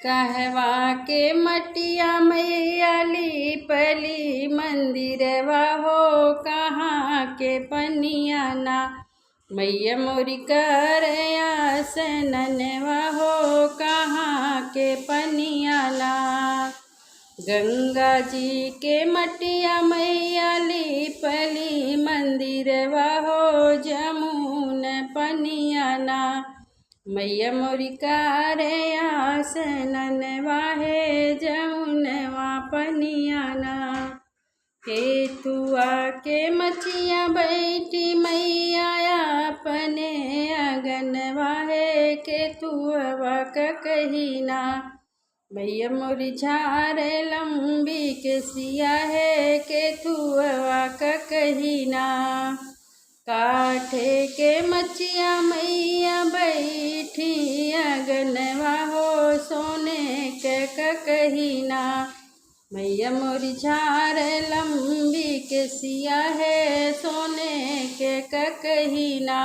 कहवा के मटिया मैया लीपली मंदिरवा हो, कहाँ के पनिया ना मैया मोरी करया सननवा हो, कहाँ के पनिया ना। गंगा जी के मटिया मैया लीपली मंदिरवा हो, जमुन पनिया ना मैया मोरी करया सननवा है, जमुनवा पनिया ना। हेतुआ के मचिया बैठी मैया अपने अगनवा है, केतुआ कहीना मैया मोरी झार लंबी के सिया है, केतुआ कहीना। काठे के मचिया मैया बैठी अगनवा हो, सोने के कहीना मैया मोरी झार लंबी के सिया है, सोने के कहीना।